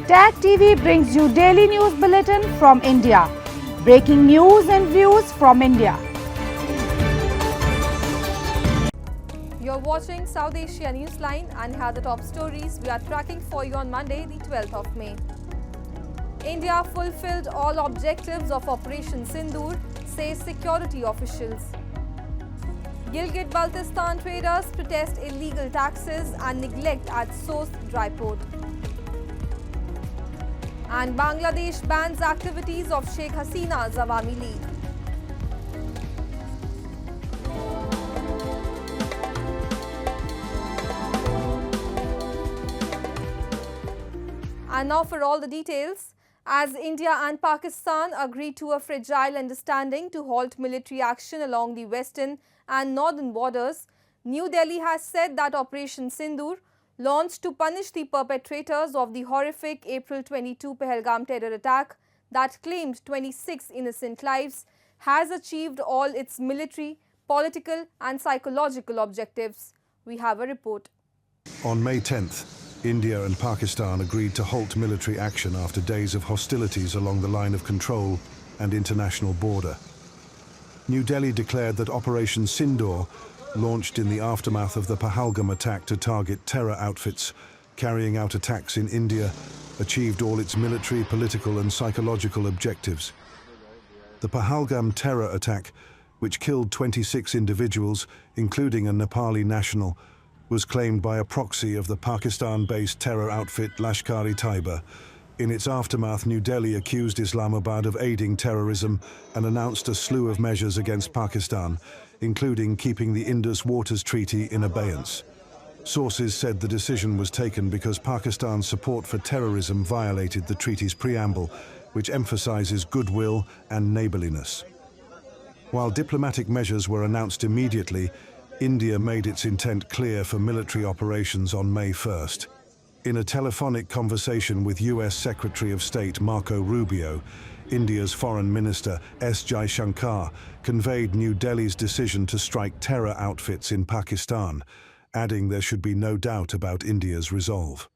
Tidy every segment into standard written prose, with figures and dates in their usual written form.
Tag TV brings you daily news bulletin from India. Breaking news and views from India. You're watching South Asia Newsline, and here are the top stories we are tracking for you on Monday, the 12th of May. India fulfilled all objectives of Operation Sindoor, say security officials. Gilgit Baltistan traders protest illegal taxes and neglect at source dry port. And Bangladesh bans activities of Sheikh Hasina's Awami League. And now for all the details. As India and Pakistan agreed to a fragile understanding to halt military action along the western and northern borders, New Delhi has said that Operation Sindoor, launched to punish the perpetrators of the horrific April 22 Pahalgam terror attack that claimed 26 innocent lives, has achieved all its military, political and psychological objectives. We have a report. On May 10th, India and Pakistan agreed to halt military action after days of hostilities along the line of control and international border. New Delhi declared that Operation Sindoor, launched in the aftermath of the Pahalgam attack to target terror outfits carrying out attacks in India, achieved all its military, political and psychological objectives. The Pahalgam terror attack, which killed 26 individuals, including a Nepali national, was claimed by a proxy of the Pakistan-based terror outfit Lashkar-e-Taiba. In its aftermath, New Delhi accused Islamabad of aiding terrorism and announced a slew of measures against Pakistan, including keeping the Indus Waters Treaty in abeyance. Sources said the decision was taken because Pakistan's support for terrorism violated the treaty's preamble, which emphasizes goodwill and neighborliness. While diplomatic measures were announced immediately, India made its intent clear for military operations on May 1st. In a telephonic conversation with US Secretary of State Marco Rubio, India's Foreign Minister S. Jaishankar conveyed New Delhi's decision to strike terror outfits in Pakistan, adding there should be no doubt about India's resolve.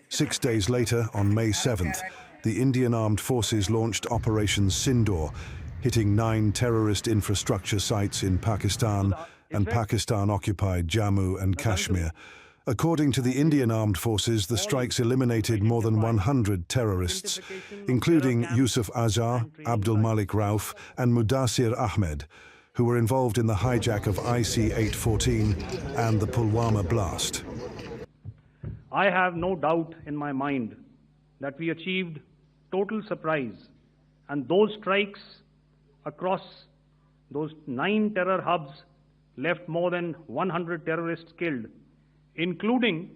6 days later, on May 7th, the Indian Armed Forces launched Operation Sindoor, hitting 9 terrorist infrastructure sites in Pakistan and Pakistan-occupied Jammu and Kashmir. According to the Indian Armed Forces, the strikes eliminated more than 100 terrorists, including Yusuf Azhar, Abdul Malik Rauf and Mudassir Ahmed, who were involved in the hijack of IC-814 and the Pulwama blast. I have no doubt in my mind that we achieved total surprise, and those strikes across those 9 terror hubs left more than 100 terrorists killed, including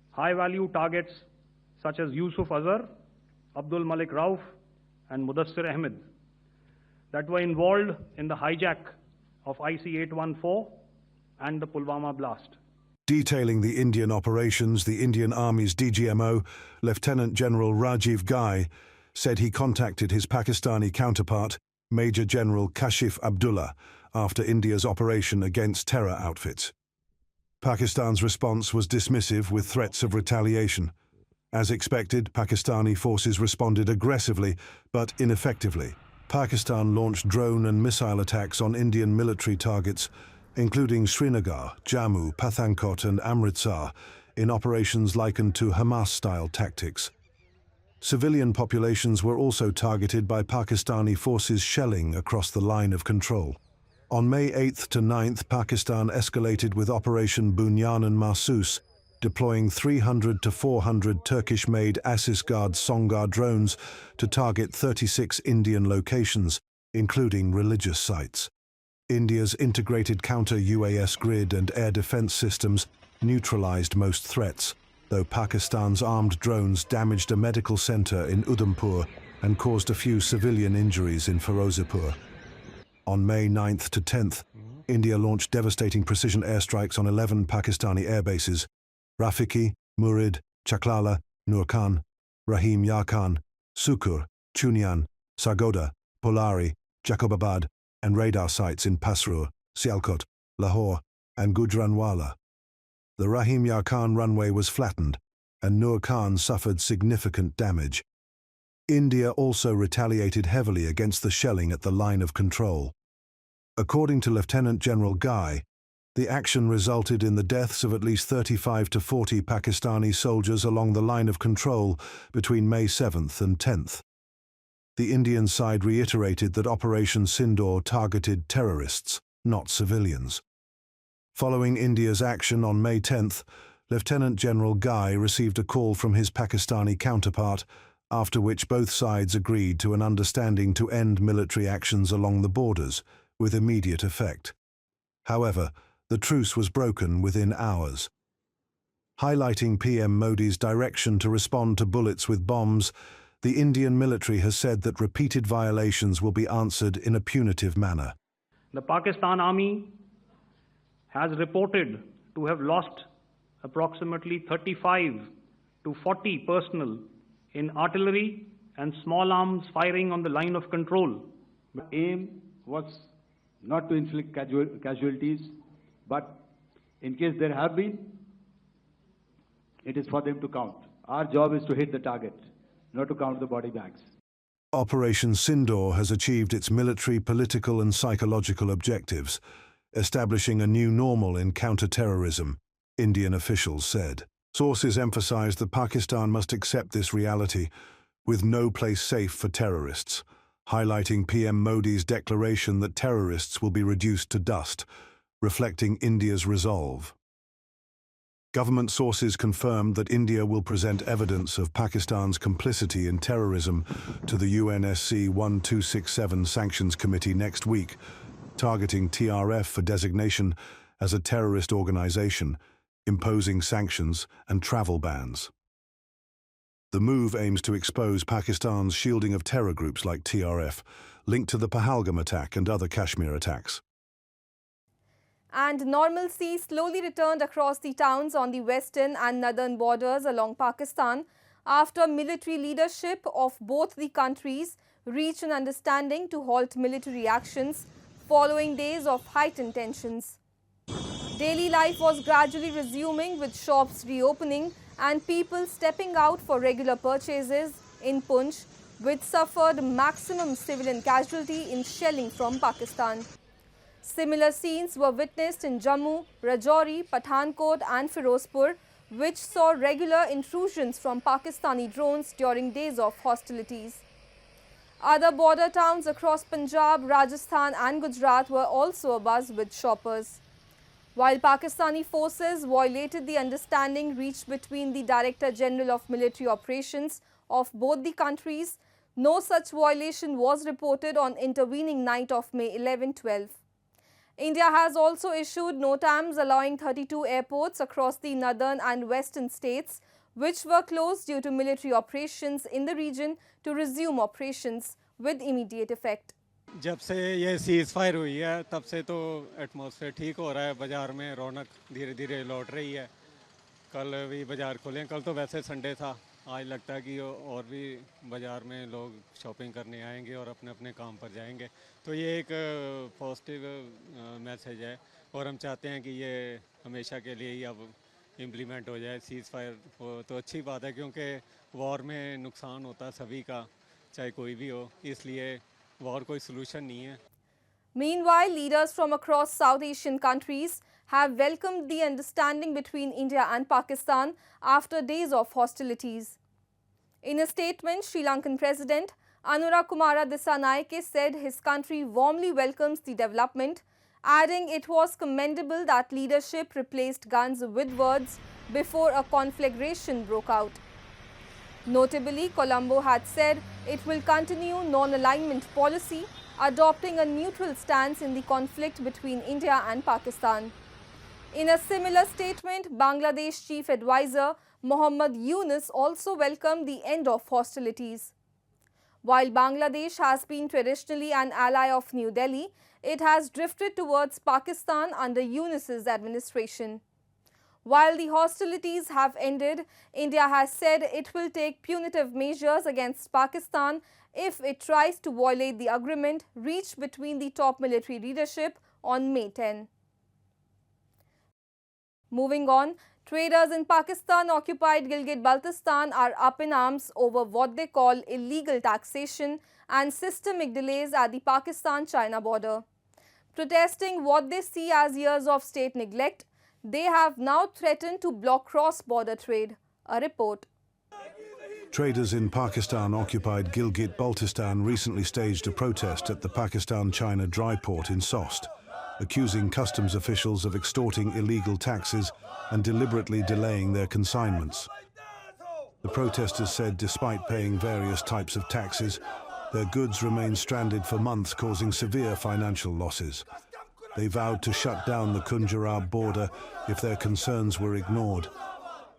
high-value targets such as Yusuf Azhar, Abdul Malik Rauf and Mudassir Ahmed that were involved in the hijack of IC-814 and the Pulwama blast. Detailing the Indian operations, the Indian Army's DGMO, Lieutenant General Rajiv Ghai, said he contacted his Pakistani counterpart, Major General Kashif Abdullah, after India's operation against terror outfits. Pakistan's response was dismissive with threats of retaliation. As expected, Pakistani forces responded aggressively but ineffectively. Pakistan launched drone and missile attacks on Indian military targets, including Srinagar, Jammu, Pathankot and Amritsar, in operations likened to Hamas-style tactics. Civilian populations were also targeted by Pakistani forces shelling across the line of control. On May 8th to 9th, Pakistan escalated with Operation Bunyanan Mahsus, deploying 300 to 400 Turkish-made Asisguard Songar drones to target 36 Indian locations, including religious sites. India's integrated counter-UAS grid and air defense systems neutralized most threats, though Pakistan's armed drones damaged a medical center in Udhampur and caused a few civilian injuries in Firozapur. On May 9th to 10th, India launched devastating precision airstrikes on 11 Pakistani airbases: Rafiki, Murid, Chaklala, Nurkan, Rahim Yar Khan, Sukur, Chunian, Sargodha, Polari, Jacobabad, and radar sites in Pasrur, Sialkot, Lahore, and Gujranwala. The Rahim Yar Khan runway was flattened, and Nur Khan suffered significant damage. India also retaliated heavily against the shelling at the line of control. According to Lieutenant General Guy, the action resulted in the deaths of at least 35 to 40 Pakistani soldiers along the line of control between May 7th and 10th. The Indian side reiterated that Operation Sindoor targeted terrorists, not civilians. Following India's action on May 10th, Lieutenant General Guy received a call from his Pakistani counterpart, after which both sides agreed to an understanding to end military actions along the borders, with immediate effect. However, the truce was broken within hours. Highlighting PM Modi's direction to respond to bullets with bombs, the Indian military has said that repeated violations will be answered in a punitive manner. The Pakistan Army has reported to have lost approximately 35 to 40 personnel in artillery and small arms firing on the line of control. The aim was not to inflict casualties, but in case there have been, it is for them to count. Our job is to hit the target, not to count the body bags. Operation Sindoor has achieved its military, political and psychological objectives, establishing a new normal in counter-terrorism, Indian officials said. Sources emphasized that Pakistan must accept this reality, with no place safe for terrorists, highlighting PM Modi's declaration that terrorists will be reduced to dust, reflecting India's resolve. Government sources confirmed that India will present evidence of Pakistan's complicity in terrorism to the UNSC 1267 Sanctions Committee next week, targeting TRF for designation as a terrorist organization, imposing sanctions and travel bans. The move aims to expose Pakistan's shielding of terror groups like TRF, linked to the Pahalgam attack and other Kashmir attacks. And normalcy slowly returned across the towns on the western and northern borders along Pakistan after military leadership of both the countries reached an understanding to halt military actions following days of heightened tensions. Daily life was gradually resuming with shops reopening and people stepping out for regular purchases in Punch, which suffered maximum civilian casualty in shelling from Pakistan. Similar scenes were witnessed in Jammu, Rajouri, Pathankot and Firozpur, which saw regular intrusions from Pakistani drones during days of hostilities. Other border towns across Punjab, Rajasthan and Gujarat were also abuzz with shoppers. While Pakistani forces violated the understanding reached between the Director General of Military Operations of both the countries, no such violation was reported on intervening night of May 11-12. India has also issued NOTAMs allowing 32 airports across the northern and western states, which were closed due to military operations in the region, to resume operations with immediate effect. जब से ये ceasefire हुई है तब से तो atmosphere ठीक हो रहा है, बाज़ार में रौनक धीरे धीरे लौट रही है। कल भी बाज़ार खुले, कल तो वैसे संडे था, आज लगता है कि और भी बाज़ार में लोग शॉपिंग करने आएंगे और अपने अपने काम पर जाएंगे। तो ये एक पॉजिटिव मैसेज है और हम चाहते हैं कि ये हमेशा के लिए ही अब इम्प्लीमेंट हो जाए, सीज़फायर हो तो अच्छी बात है, क्योंकि वॉर में नुकसान होता है सभी का, चाहे कोई भी हो, इसलिए वॉर कोई सलूशन नहीं है। Meanwhile, leaders from across South Asian countries have welcomed the understanding between India and Pakistan after days of hostilities. In a statement, Sri Lankan President Anura Kumara Dissanayake said his country warmly welcomes the development, adding it was commendable that leadership replaced guns with words before a conflagration broke out. Notably, Colombo had said it will continue non-alignment policy, adopting a neutral stance in the conflict between India and Pakistan. In a similar statement, Bangladesh Chief Advisor Mohammad Yunus also welcomed the end of hostilities. While Bangladesh has been traditionally an ally of New Delhi, it has drifted towards Pakistan under Yunus's administration. While the hostilities have ended, India has said it will take punitive measures against Pakistan if it tries to violate the agreement reached between the top military leadership on May 10. Moving on, Traders in Pakistan-occupied Gilgit Baltistan are up in arms over what they call illegal taxation and systemic delays at the Pakistan-China border. Protesting what they see as years of state neglect, they have now threatened to block cross-border trade. A report. Traders in Pakistan-occupied Gilgit Baltistan recently staged a protest at the Pakistan-China dry port in Sost, accusing customs officials of extorting illegal taxes and deliberately delaying their consignments. The protesters said despite paying various types of taxes, their goods remain stranded for months, causing severe financial losses. They vowed to shut down the Punjab border if their concerns were ignored.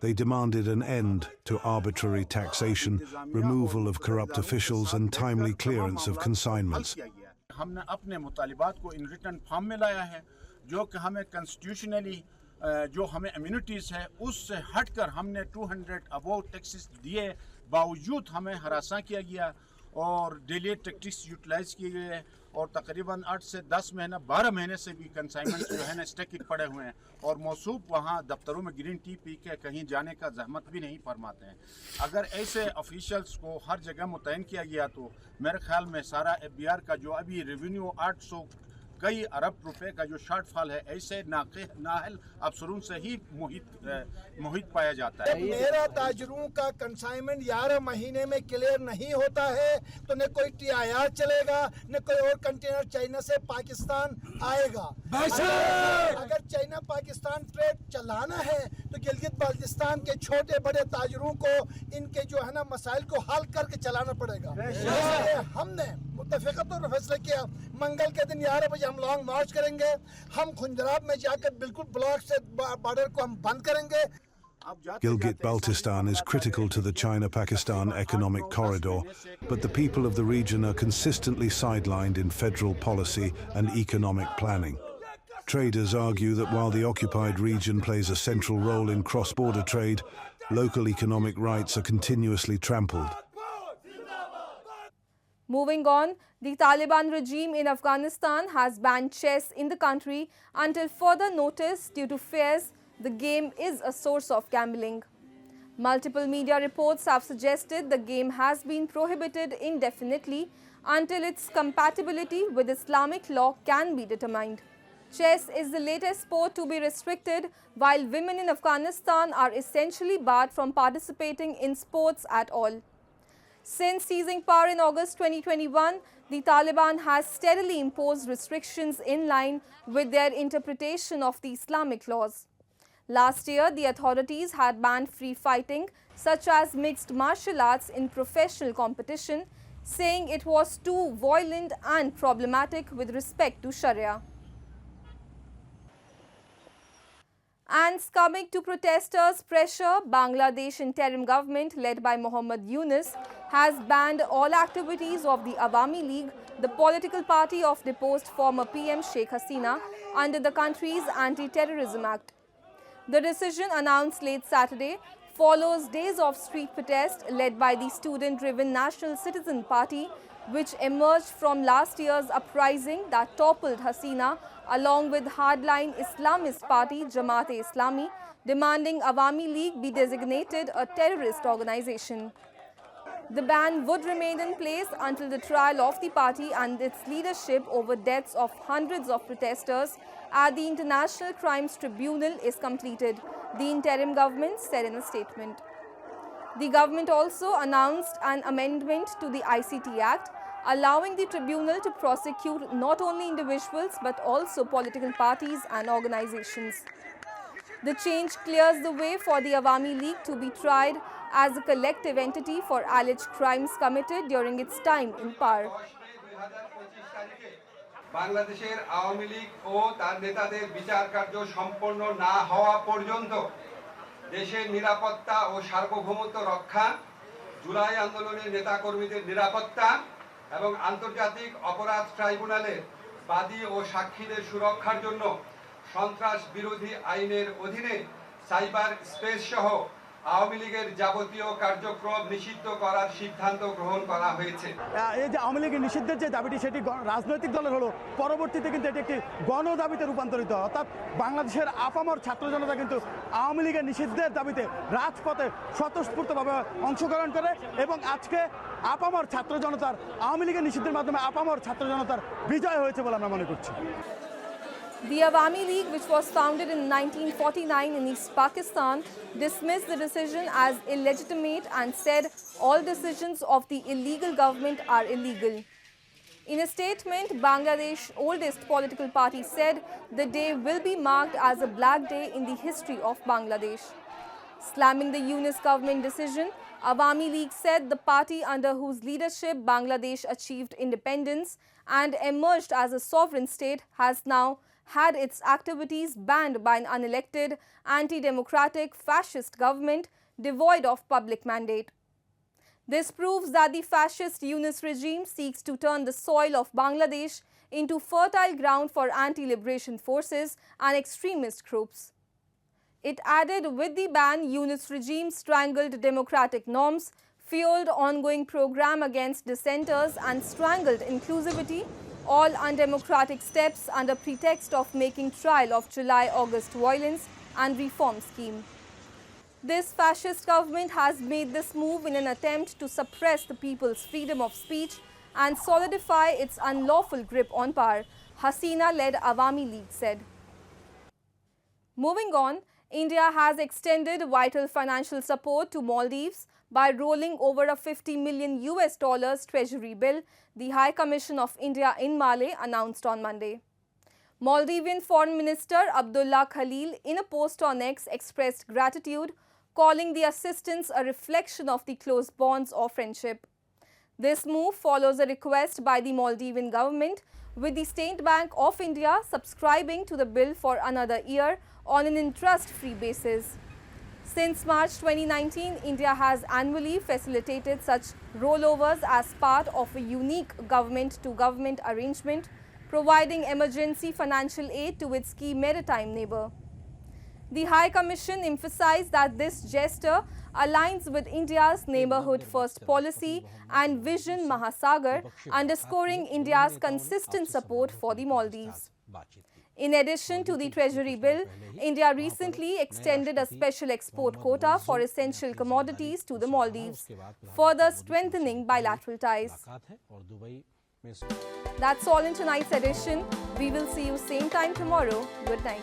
They demanded an end to arbitrary taxation, removal of corrupt officials and timely clearance of consignments. हमने अपने मुतालिबात को in return form में लाया है जो कि हमें constitutionally जो हमें इम्यूनिटीज़ है उससे हटकर हमने 200 अबोव टैक्सेस दिए बावजूद हमें हरासा किया गया और डिले टैक्टिक्स यूटिलाइज किए गए और तकरीबन 8 से 10 महीना 12 महीने से भी कंसाइनमेंट्स जो है ना स्टैक पड़े हुए हैं और मौसूफ वहाँ दफ्तरों में ग्रीन टी पी के कहीं जाने का जहमत भी नहीं फरमाते हैं। अगर ऐसे ऑफिशियल्स को हर जगह मुतयन किया गया तो मेरे ख्याल में सारा FBR का जो अभी रेवेन्यू 800 कई अरब रुपए का जो शॉर्टफॉल है ऐसे नाहल अफसरों से ही मोहित पाया जाता है। मेरा ताजरों का कंसाइनमेंट 11 महीने में क्लियर नहीं होता है तो न कोई TIR चलेगा न कोई और कंटेनर चाइना से पाकिस्तान आएगा। अगर चाइना पाकिस्तान ट्रेड चलाना है तो गिलगित बाल्टिस्तान के छोटे बड़े ताजरों को इनके जो है ना मसाइल को हल करके चलाना पड़ेगा। हमने मुत्तफ़िक़ा तौर पर फैसला किया मंगल के दिन 11 बजे हम लॉन्ग मार्च करेंगे। हम खुंजराब में जाकर बिल्कुल ब्लॉक से बॉर्डर को हम बंद करेंगे। Gilgit Baltistan is critical to the China-Pakistan economic corridor, but the people of the region are consistently sidelined in federal policy and economic planning. Traders argue that while the occupied region plays a central role in cross-border trade, local economic rights are continuously trampled. Moving on, the Taliban regime in Afghanistan has banned chess in the country until further notice due to fears the game is a source of gambling. Multiple media reports have suggested the game has been prohibited indefinitely until its compatibility with Islamic law can be determined. Chess is the latest sport to be restricted, while women in Afghanistan are essentially barred from participating in sports at all. Since seizing power in August 2021, the Taliban has steadily imposed restrictions in line with their interpretation of the Islamic laws. Last year, the authorities had banned free fighting, such as mixed martial arts, in professional competition, saying it was too violent and problematic with respect to Sharia. And succumbing to protesters' pressure, Bangladesh interim government led by Mohammad Yunus has banned all activities of the Awami League, the political party of deposed former PM Sheikh Hasina, under the country's Anti-Terrorism Act. The decision, announced late Saturday, follows days of street protest led by the student-driven National Citizen Party, which emerged from last year's uprising that toppled Hasina, along with hardline Islamist party Jamaat-e-Islami, demanding Awami League be designated a terrorist organization. The ban would remain in place until the trial of the party and its leadership over deaths of hundreds of protesters at the International Crimes Tribunal is completed, the interim government said in a statement. The government also announced an amendment to the ICT Act, allowing the tribunal to prosecute not only individuals but also political parties and organizations. The change clears the way for the Awami League to be tried as a collective entity for alleged crimes committed during its time in power. বাংলাদেশের আওয়ামী লীগ ও তার নেতাদের বিচার কার্য সম্পন্ন না হওয়া পর্যন্ত দেশের নিরাপত্তা ও সার্বভৌমত্ব রক্ষা, জুলাই আন্দোলনের নেতাকর্মীদের নিরাপত্তা এবং আন্তর্জাতিক অপরাধ ট্রাইব্যুনালের বাদী ও সাক্ষীদের সুরক্ষার জন্য সন্ত্রাস বিরোধী আইনের অধীনে সাইবার স্পেস সহ আওয়ামী লীগের যাবতীয় কার্যক্রম নিষিদ্ধ করার সিদ্ধান্ত গ্রহণ করা হয়েছে। এই যে আওয়ামী লীগের নিষিদ্ধের যে দাবিটি সেটি রাজনৈতিক দলের হলো, পরবর্তীতে কিন্তু এটি একটি গণ দাবিতে রূপান্তরিত হয়। অর্থাৎ বাংলাদেশের আপামর ছাত্র জনতা কিন্তু আওয়ামী লীগের নিষিদ্ধের দাবিতে রাজপথে স্বতঃস্ফূর্তভাবে অংশগ্রহণ করে এবং আজকে আপামর ছাত্র জনতার আওয়ামী লীগের নিষিদ্ধের মাধ্যমে আপামর ছাত্র জনতার বিজয় হয়েছে বলে আমরা মনে করছি। The Awami League, which was founded in 1949 in East Pakistan, dismissed the decision as illegitimate and said all decisions of the illegal government are illegal. In a statement, Bangladesh's oldest political party said the day will be marked as a black day in the history of Bangladesh. Slamming the Yunus government decision, Awami League said the party under whose leadership Bangladesh achieved independence and emerged as a sovereign state has now had its activities banned by an unelected, anti-democratic, fascist government devoid of public mandate. This proves that the fascist Yunus regime seeks to turn the soil of Bangladesh into fertile ground for anti-liberation forces and extremist groups. It added with the ban, Yunus regime strangled democratic norms, fueled ongoing program against dissenters and strangled inclusivity, all undemocratic steps under pretext of making trial of July-August violence and reform scheme. This fascist government has made this move in an attempt to suppress the people's freedom of speech and solidify its unlawful grip on power, Hasina-led Awami League said. Moving on, India has extended vital financial support to Maldives by rolling over a $50 million treasury bill, the High Commission of India in Male announced on Monday. Maldivian Foreign Minister Abdullah Khalil, in a post on X, expressed gratitude, calling the assistance a reflection of the close bonds of friendship. This move follows a request by the Maldivian government, with the State Bank of India subscribing to the bill for another year on an interest-free basis. Since March 2019, India has annually facilitated such rollovers as part of a unique government-to-government arrangement, providing emergency financial aid to its key maritime neighbor. The High Commission emphasized that this gesture aligns with India's neighborhood-first policy and Vision Mahasagar, underscoring India's consistent support for the Maldives. In addition to the Treasury Bill, India recently extended a special export quota for essential commodities to the Maldives, further strengthening bilateral ties. That's all in tonight's edition. We will see you same time tomorrow. Good night.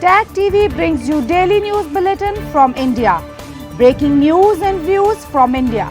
Tag TV brings you daily news bulletin from India. Breaking news and views from India.